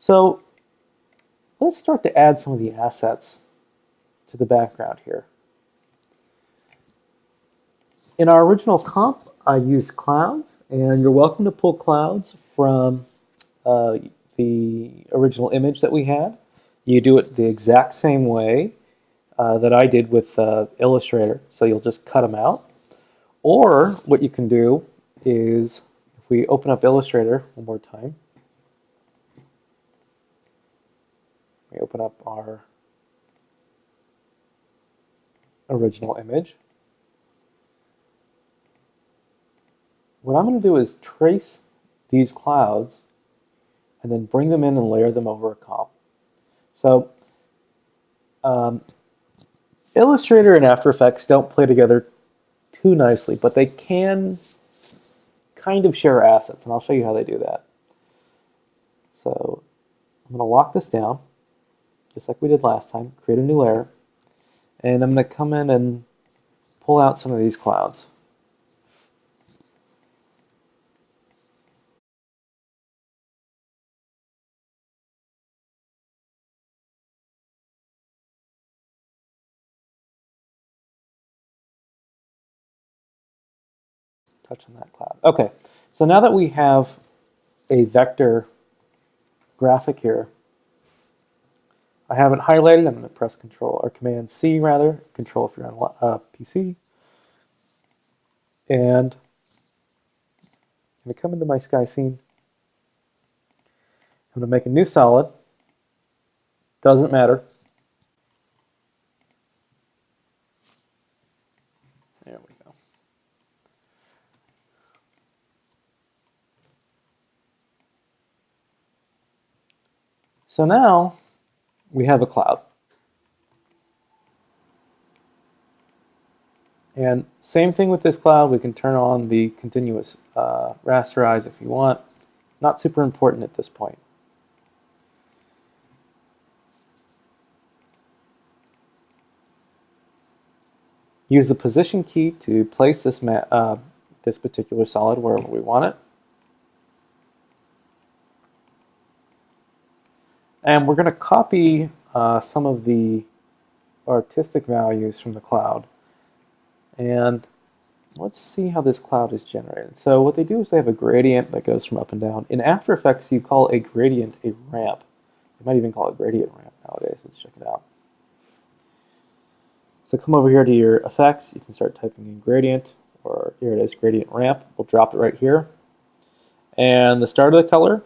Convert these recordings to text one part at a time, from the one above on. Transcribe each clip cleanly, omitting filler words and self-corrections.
So let's start to add some of the assets to the background here. In our original comp, I used clouds, and you're welcome to pull clouds from the original image that we had. You do it the exact same way that I did with Illustrator, so you'll just cut them out. Or what you can do is, if we open up Illustrator one more time, we open up our original image. What I'm going to do is trace these clouds and then bring them in and layer them over a comp. So Illustrator and After Effects don't play together too nicely, but they can kind of share assets, and I'll show you how they do that. So I'm going to lock this down, just like we did last time, create a new layer, and I'm going to come in and pull out some of these clouds. Touch on that cloud. Okay, so now that we have a vector graphic here, I have it highlighted. I'm going to press Control or Command C rather, Control if you're on PC, and I'm going to come into my sky scene. I'm going to make a new solid. Doesn't matter. There we go. So now we have a cloud. And same thing with this cloud. We can turn on the continuous rasterize if you want. Not super important at this point. Use the position key to place this this particular solid wherever we want it. And we're going to copy some of the artistic values from the cloud. And let's see how this cloud is generated. So what they do is they have a gradient that goes from up and down. In After Effects, you call a gradient a ramp. You might even call it gradient ramp nowadays. Let's check it out. So come over here to your effects. You can start typing in gradient, or here it is, gradient ramp. We'll drop it right here. And the start of the color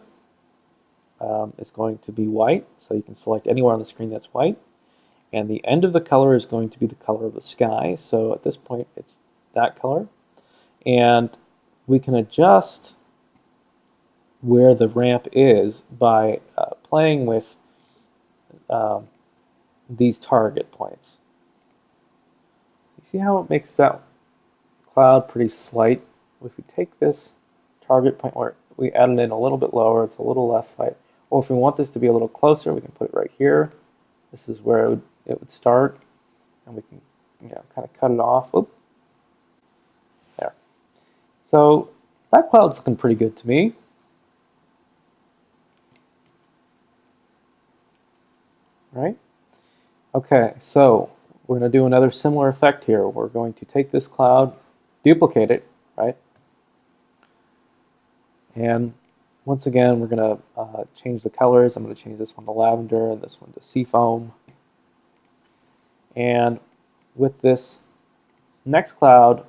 is going to be white. So you can select anywhere on the screen that's white. And the end of the color is going to be the color of the sky. So at this point, it's that color. And we can adjust where the ramp is by playing with these target points. You see how it makes that cloud pretty slight? If we take this target point where we add it in a little bit lower, it's a little less slight. Or if we want this to be a little closer, we can put it right here. This is where it would start, and we can kind of cut it off. Oop. There. So that cloud's looking pretty good to me. Right? Okay, so we're going to do another similar effect here. We're going to take this cloud, duplicate it, right? And once again, we're going to change the colors. I'm going to change this one to lavender and this one to seafoam. And with this next cloud,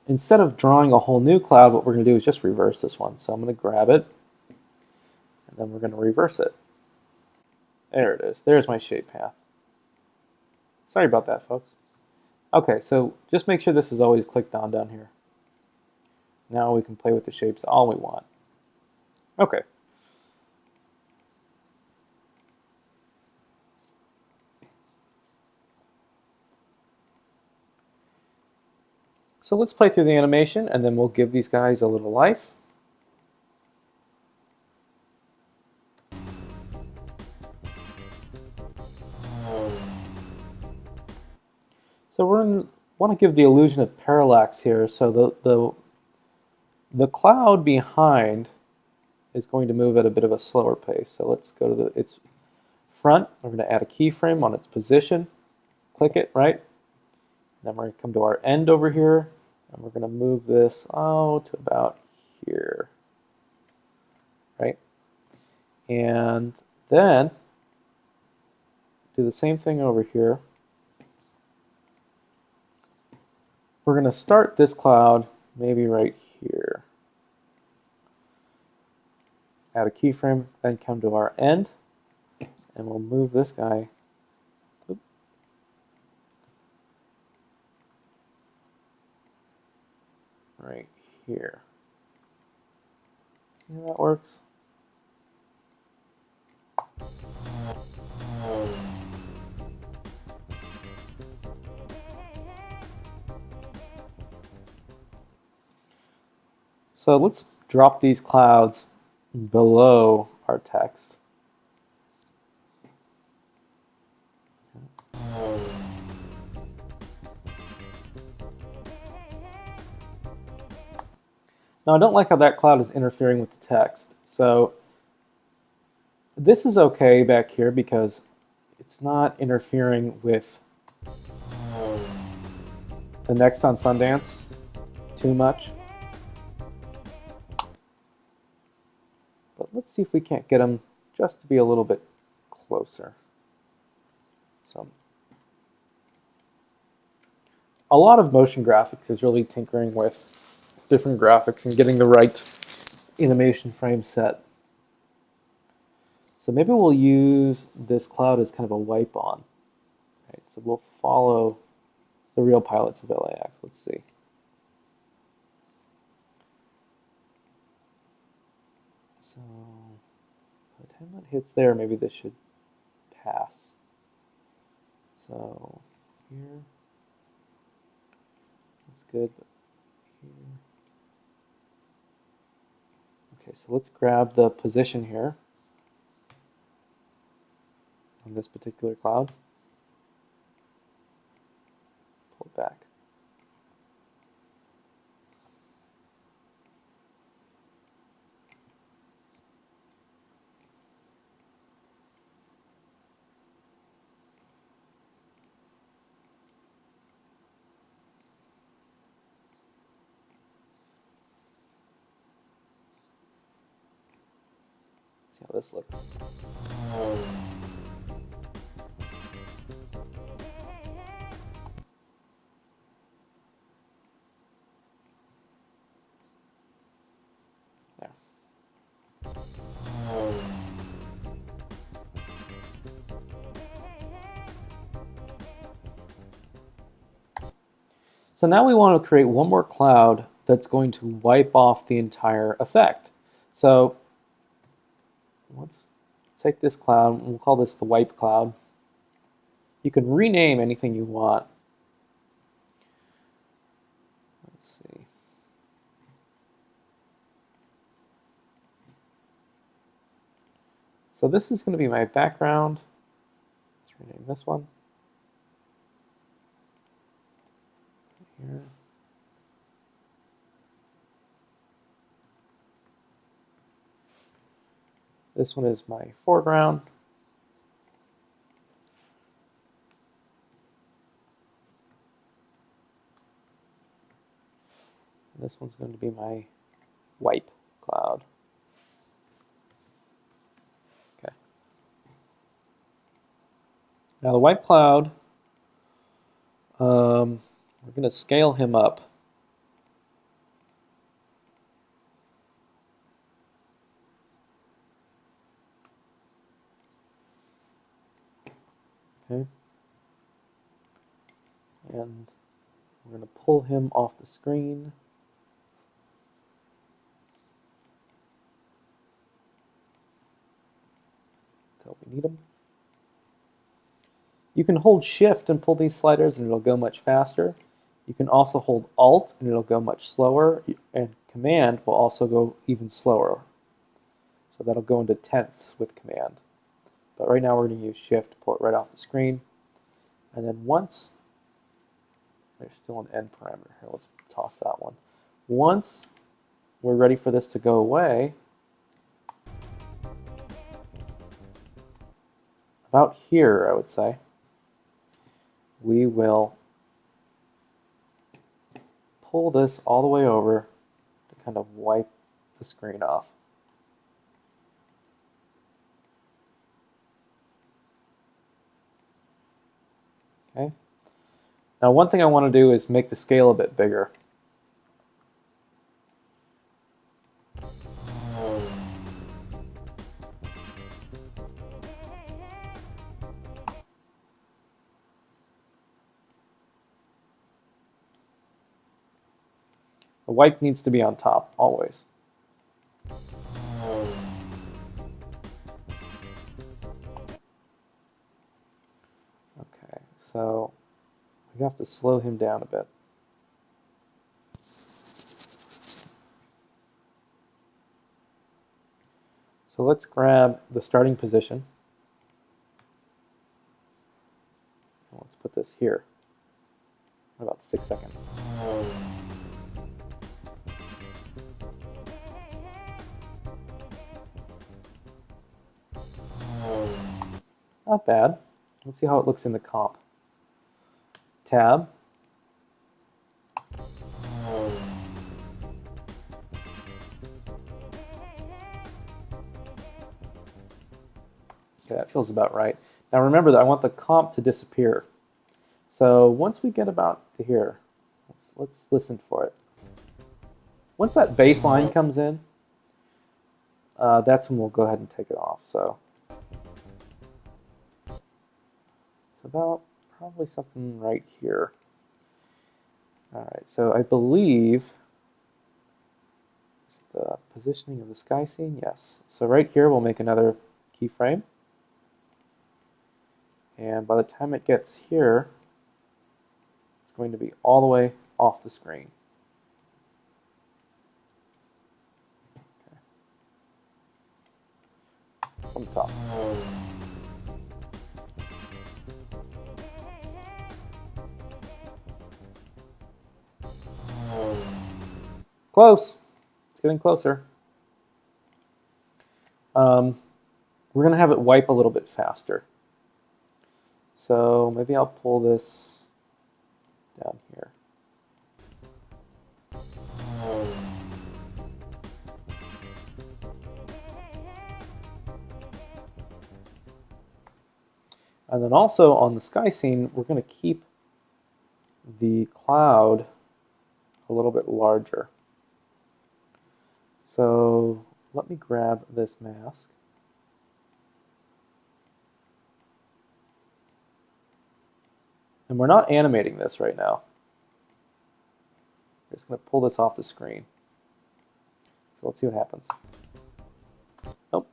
instead of drawing a whole new cloud, what we're going to do is just reverse this one. So I'm going to grab it, and then we're going to reverse it. There it is. There's my shape path. Sorry about that, folks. Okay, so just make sure this is always clicked on down here. Now we can play with the shapes all we want. Okay. So let's play through the animation, and then we'll give these guys a little life. So we want to give the illusion of parallax here. So the cloud behind is going to move at a bit of a slower pace. So let's go to its front. We're going to add a keyframe on its position. Click it, right? Then we're going to come to our end over here, and we're going to move this to about here, right? And then do the same thing over here. We're going to start this cloud maybe right here. Add a keyframe, then come to our end, and we'll move this guy right here. See how that works? So let's drop these clouds below our text. Now I don't like how that cloud is interfering with the text. So this is okay back here because it's not interfering with the next on Sundance too much. But let's see if we can't get them just to be a little bit closer. So a lot of motion graphics is really tinkering with different graphics and getting the right animation frame set. So maybe we'll use this cloud as kind of a wipe on. Right, so we'll follow the real pilots of LAX. Let's see. So by the time that hits there, maybe this should pass. So here, that's good. But here. Okay, so let's grab the position here on this particular cloud. Pull it back. See how this looks. There. So now we want to create one more cloud that's going to wipe off the entire effect. So let's take this cloud, and we'll call this the wipe cloud. You can rename anything you want. Let's see. So this is going to be my background. Let's rename this one. Here. This one is my foreground. And this one's going to be my wipe cloud. Okay. Now the wipe cloud, we're going to scale him up. Okay. And we're going to pull him off the screen. Until we need him. You can hold Shift and pull these sliders and it'll go much faster. You can also hold Alt and it'll go much slower. And Command will also go even slower. So that'll go into tenths with Command. But right now we're going to use Shift to pull it right off the screen. And then once, there's still an end parameter here, let's toss that one. Once we're ready for this to go away, about here, I would say, we will pull this all the way over to kind of wipe the screen off. Okay. Now one thing I want to do is make the scale a bit bigger. The wipe needs to be on top, always. Okay, so we have to slow him down a bit. So let's grab the starting position. Let's put this here. About 6 seconds. Not bad. Let's see how it looks in the comp. Tab. Okay, that feels about right. Now remember that I want the comp to disappear. So once we get about to here, let's listen for it. Once that bass line comes in, that's when we'll go ahead and take it off. So it's about probably something right here. All right, so I believe is it the positioning of the sky scene. Yes. So right here we'll make another keyframe. And by the time it gets here, it's going to be all the way off the screen. Okay. From the top. Close. It's getting closer. We're going to have it wipe a little bit faster. So maybe I'll pull this down here. And then also on the sky scene, we're going to keep the cloud a little bit larger. So let me grab this mask. And we're not animating this right now. I'm just going to pull this off the screen. So let's see what happens. Nope.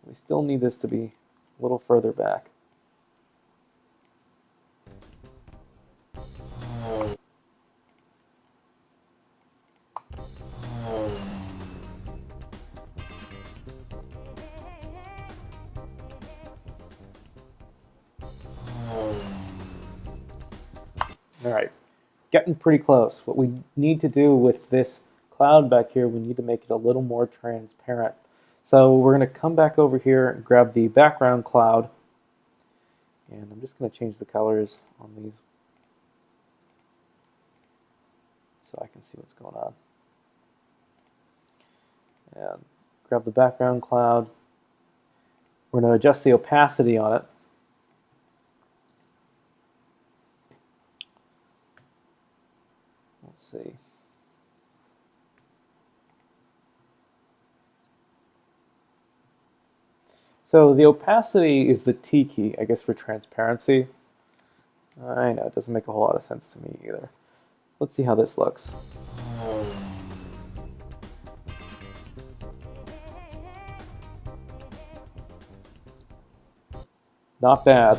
We still need this to be a little further back. All right, getting pretty close. What we need to do with this cloud back here, we need to make it a little more transparent. So we're going to come back over here and grab the background cloud. And I'm just going to change the colors on these so I can see what's going on. And grab the background cloud. We're going to adjust the opacity on it. Let's see. So the opacity is the T key, I guess, for transparency. I know, it doesn't make a whole lot of sense to me either. Let's see how this looks. Not bad.